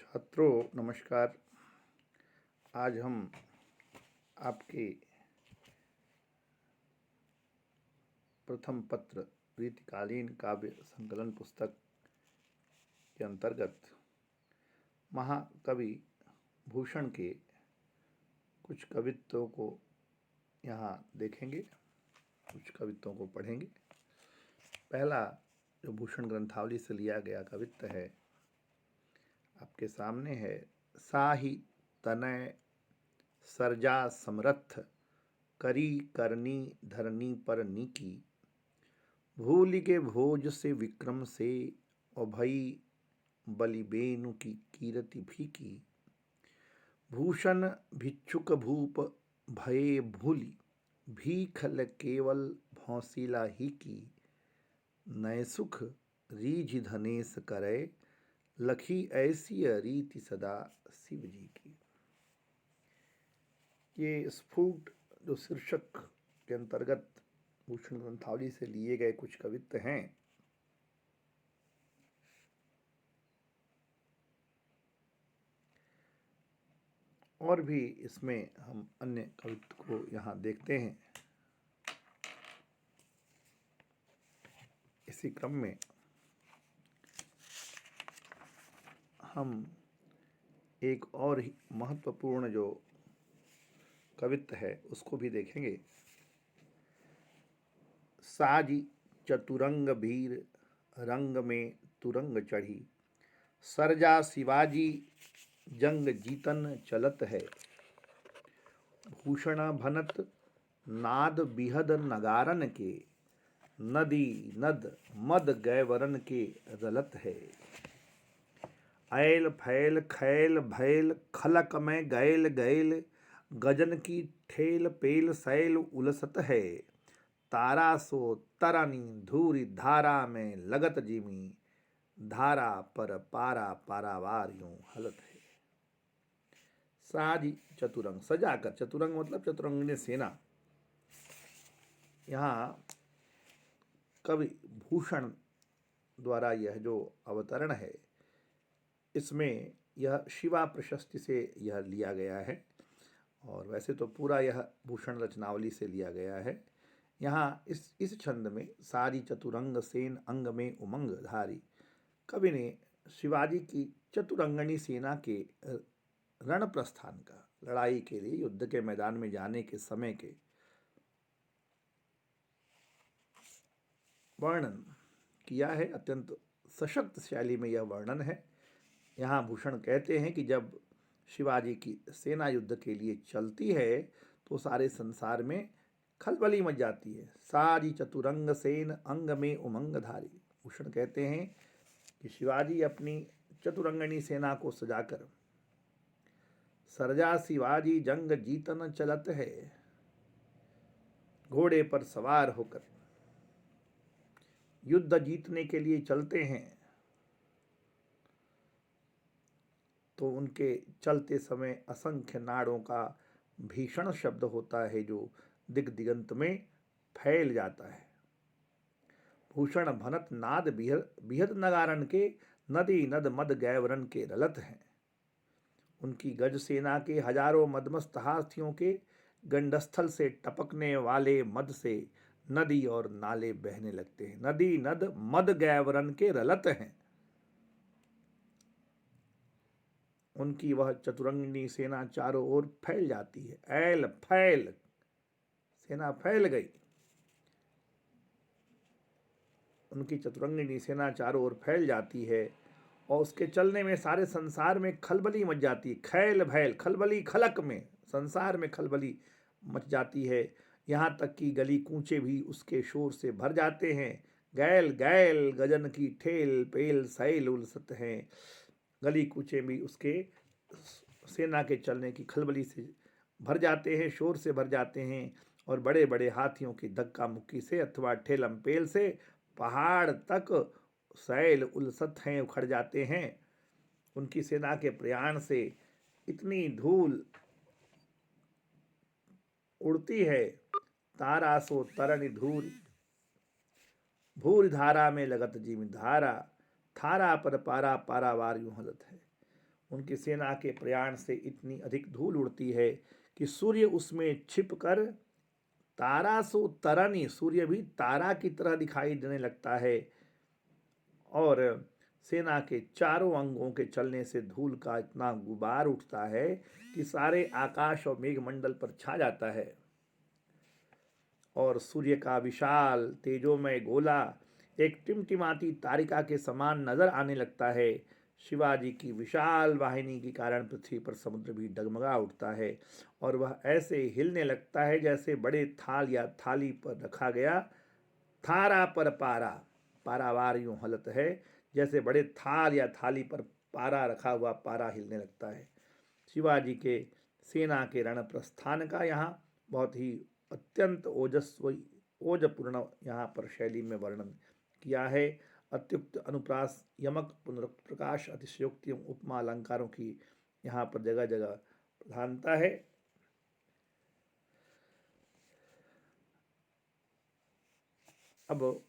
छात्रों नमस्कार। आज हम आपके प्रथम पत्र रीतिकालीन काव्य संकलन पुस्तक के अंतर्गत महाकवि भूषण के कुछ कवित्वों को यहाँ देखेंगे, कुछ कवित्वों को पढ़ेंगे। पहला जो भूषण ग्रंथावली से लिया गया कवित्व है आपके सामने है। साहि तनय सरजा समरथ करी करनी धरनी पर नीकी, भूल के भोज से विक्रम से अभई बलिबेनु की कीरति फीकी। भूषण भिक्षुक भूप भये भूली, भीखल केवल भौसीला ही की। नय सुख रीझ धनेश करे, लखी ऐसी रीति सदा शिव जी की। ये स्फुट जो शीर्षक के अंतर्गत भूषण ग्रंथावली से लिए गए कुछ कवित्व हैं। और भी इसमें हम अन्य कवित्व को यहाँ देखते हैं। इसी क्रम में हम एक और ही महत्वपूर्ण जो कवित्व है उसको भी देखेंगे। साजी चतुरंग भीर रंग में तुरंग चढ़ी, सरजा शिवाजी जंग जीतन चलत है। भूषण भनत नाद बिहद नगारन के, नदी नद मद गैवरन के रलत है। ऐल फैल खैल भैल खलक में गैल गैल, गजन की ठेल पेल सैल उलसत है। तारा सो तरनी धूरी धारा में लगत जिमी, धारा पर पारा पारावार यूं हलत है। साजी चतुरंग, सजाकर, चतुरंग मतलब चतुरंगिनी सेना। यहाँ कवि भूषण द्वारा यह जो अवतरण है इसमें यह शिवा प्रशस्ति से यह लिया गया है, और वैसे तो पूरा यह भूषण रचनावली से लिया गया है। यहाँ इस छंद में सारी चतुरंग सेन अंग में उमंग धारी, कवि ने शिवाजी की चतुरंगनी सेना के रण प्रस्थान का, लड़ाई के लिए युद्ध के मैदान में जाने के समय के वर्णन किया है। अत्यंत सशक्त शैली में यह वर्णन है। यहाँ भूषण कहते हैं कि जब शिवाजी की सेना युद्ध के लिए चलती है तो सारे संसार में खलबली मच जाती है। सारी चतुरंग सेन अंग में उमंग धारी, भूषण कहते हैं कि शिवाजी अपनी चतुरंगनी सेना को सजाकर सरजा शिवाजी जंग जीतन चलत है, घोड़े पर सवार होकर युद्ध जीतने के लिए चलते हैं। तो उनके चलते समय असंख्य नाड़ों का भीषण शब्द होता है जो दिग दिगंत में फैल जाता है। भूषण भनत नाद बिहद नगारन के, नदी नद मद गैवरन के रलत हैं। उनकी गज सेना के हजारों मदमस्त हाथियों के गंडस्थल से टपकने वाले मद से नदी और नाले बहने लगते हैं। नदी नद मद गैवरन के रलत हैं। उनकी वह चतुरंगिनी सेना चारों ओर फैल जाती है। ऐल फैल, सेना फैल गई। उनकी चतुरंगिनी सेना चारों ओर फैल जाती है और उसके चलने में सारे संसार में खलबली मच जाती है। खैल भैल, खलबली खलक में, संसार में खलबली मच जाती है। यहाँ तक कि गली कूचे भी उसके शोर से भर जाते हैं। गैल गैल गजन की ठेल पेल सैल उलसत हैं। गली कूचे भी उसके सेना के चलने की खलबली से भर जाते हैं, शोर से भर जाते हैं, और बड़े बड़े हाथियों की धक्का मुक्की से अथवा ठेलम पेल से पहाड़ तक सैल उलसत हैं, उखड़ जाते हैं। उनकी सेना के प्रयाण से इतनी धूल उड़ती है। तारा सो तरनि धूल, भूर धारा में लगत जिमी, धारा थारा पर पारा पारावार यूं हलत है। उनकी सेना के प्रयाण से इतनी अधिक धूल उड़ती है कि सूर्य उसमें छिपकर तारा सो तरनी, सूर्य भी तारा की तरह दिखाई देने लगता है। और सेना के चारों अंगों के चलने से धूल का इतना गुबार उठता है कि सारे आकाश और मेघमंडल पर छा जाता है। और सूर्य का विशाल तेजोमय गोला एक टिमटिमाती तारिका के समान नजर आने लगता है। शिवाजी की विशाल वाहिनी के कारण पृथ्वी पर समुद्र भी डगमगा उठता है और वह ऐसे हिलने लगता है जैसे बड़े थाल या थाली पर रखा गया थारा पर पारा। पारावार यूं हलत है जैसे बड़े थाल या थाली पर पारा रखा हुआ पारा हिलने लगता है। शिवाजी के सेना के रण प्रस्थान का यहाँ बहुत ही अत्यंत ओजपूर्ण यहाँ पर शैली में वर्णन किया है। अत्युक्त, अनुप्रास, यमक, पुनरुक्प्रकाश, अतिशयोक्ति एवं उपमा अलंकारों की यहाँ पर जगह जगह प्रधानता है। अब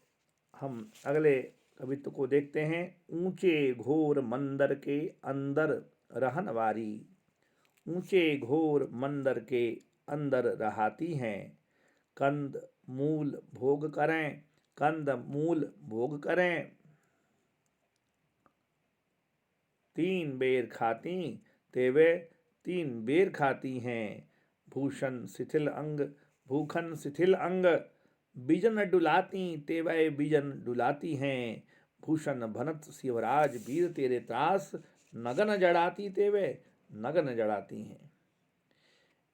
हम अगले कवित्व को देखते हैं। ऊंचे घोर मंदिर के अंदर रहन वारी, ऊंचे घोर मंदिर के अंदर रहाती हैं। कंद मूल भोग करें, कंद मूल भोग करें। तीन बेर खाती तेवे तीन बेर खाती हैं। भूषण शिथिल अंग, भूखन शिथिल अंग। बिजन डुलाती तेवै बिजन डुलाती हैं। भूषण भनत शिवराज वीर तेरे त्रास, नगन जड़ाती तेवे नगन जड़ाती हैं।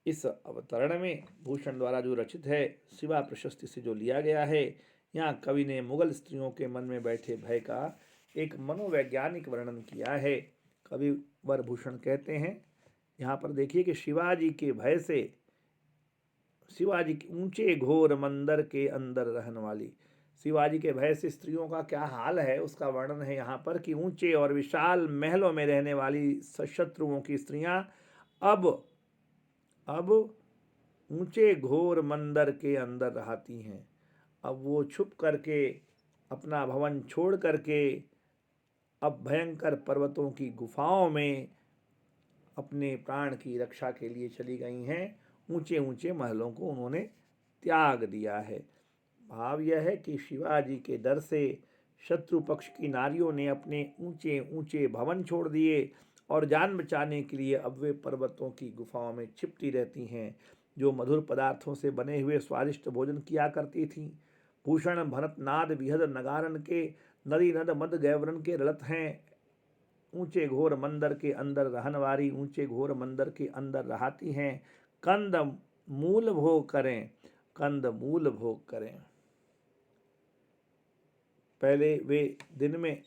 इस अवतरण में भूषण द्वारा जो रचित है, शिवा प्रशस्ति से जो लिया गया है, यहाँ कवि ने मुगल स्त्रियों के मन में बैठे भय का एक मनोवैज्ञानिक वर्णन किया है। कवि वर भूषण कहते हैं, यहाँ पर देखिए कि शिवाजी के भय से, शिवाजी के ऊंचे घोर मंदिर के अंदर रहने वाली, शिवाजी के भय से स्त्रियों का क्या हाल है उसका वर्णन है यहाँ पर कि ऊंचे और विशाल महलों में रहने वाली शत्रुओं की स्त्रियां अब ऊंचे घोर मंदिर के अंदर रहती हैं। अब वो छुप करके अपना भवन छोड़ करके अब भयंकर पर्वतों की गुफाओं में अपने प्राण की रक्षा के लिए चली गई हैं। ऊंचे ऊंचे महलों को उन्होंने त्याग दिया है। भाव यह है कि शिवाजी के डर से शत्रु पक्ष की नारियों ने अपने ऊंचे ऊंचे भवन छोड़ दिए और जान बचाने के लिए अब वे पर्वतों की गुफाओं में छिपती रहती हैं, जो मधुर पदार्थों से बने हुए स्वादिष्ट भोजन किया करती थीं। भूषण भरत नाद विहद नगारन के, नदी नद मद गैवरन के रलत हैं। ऊंचे घोर मंदिर के अंदर रहनवारी, ऊंचे घोर मंदिर के अंदर रहाती हैं। कंद मूल भोग करें, कंद मूल भोग करें। पहले वे दिन में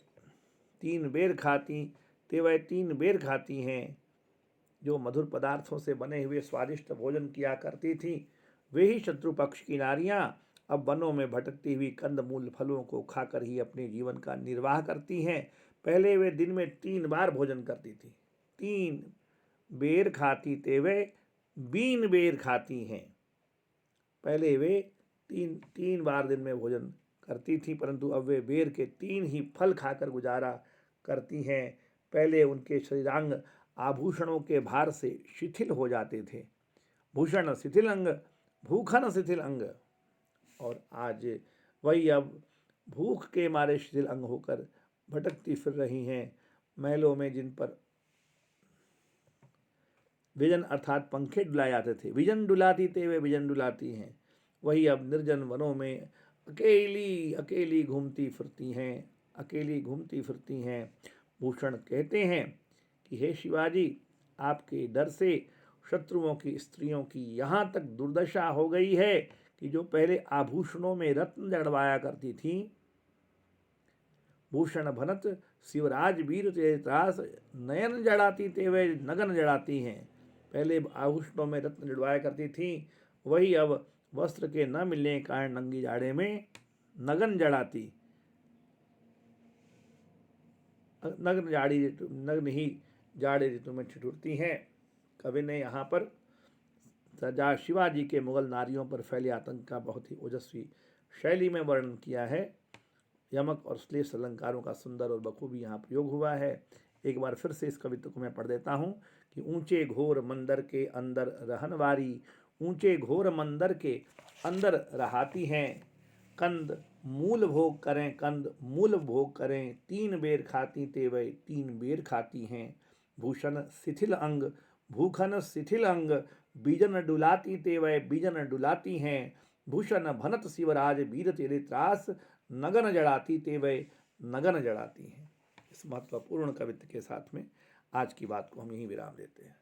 3 बेर खाती, ते वह 3 बेर खाती हैं। जो मधुर पदार्थों से बने हुए स्वादिष्ट भोजन किया करती थीं, वे ही शत्रु पक्ष की नारियां अब वनों में भटकती हुई कंद मूल फलों को खाकर ही अपने जीवन का निर्वाह करती हैं। पहले वे दिन में 3 बार भोजन करती थी, 3 बेर खाती ते वे 3 बेर खाती हैं। पहले वे तीन बार दिन में भोजन करती थी, परंतु अब वे बेर के 3 ही फल खाकर गुजारा करती हैं। पहले उनके शरीरांग आभूषणों के भार से शिथिल हो जाते थे। भूषण शिथिल अंग, भूखन शिथिल अंग। और आज वही अब भूख के मारे शिथिल अंग होकर भटकती फिर रही हैं। महलों में जिन पर विजन अर्थात पंखे डुलाए जाते थे, विजन डुलाती थे वे विजन डुलाती हैं, वही अब निर्जन वनों में अकेली अकेली घूमती फिरती हैं, अकेली घूमती फिरती हैं। भूषण कहते हैं कि हे शिवाजी, आपके डर से शत्रुओं की स्त्रियों की यहाँ तक दुर्दशा हो गई है कि जो पहले आभूषणों में रत्न जड़वाया करती थीं, भूषण भनत शिवराज वीर तेरे त्रास, नयन जड़ाती ते वे नगन जड़ाती हैं। पहले आभूषणों में रत्न जड़वाया करती थीं, वही अब वस्त्र के न मिलने के कारण नंगी जाड़े में नगन जड़ाती, नग्न ही जाड़े ऋतु में ठिठुरती हैं। कवि ने यहाँ पर सजा शिवाजी के मुगल नारियों पर फैले आतंक का बहुत ही ओजस्वी शैली में वर्णन किया है। यमक और श्लेष अलंकारों का सुंदर और बखूबी यहाँ प्रयोग हुआ है। एक बार फिर से इस कवित्व को मैं पढ़ देता हूँ कि ऊंचे घोर मंदिर के अंदर रहनवारी, ऊंचे घोर मंदिर के अंदर रहाती हैं, कंद मूल भोग करें, कंद मूल भोग करें, 3 बेर खाती तेवै 3 बेर खाती हैं, भूषण शिथिल अंग, भूखन शिथिल अंग, बीजन डुलाती तेवै बीजन डुलाती हैं, भूषण भनत शिवराज वीर तेरे त्रास, नगन जड़ाती तेवै नगन जड़ाती हैं। इस महत्वपूर्ण कवित्व के साथ में आज की बात को हम यहीं विराम देते हैं।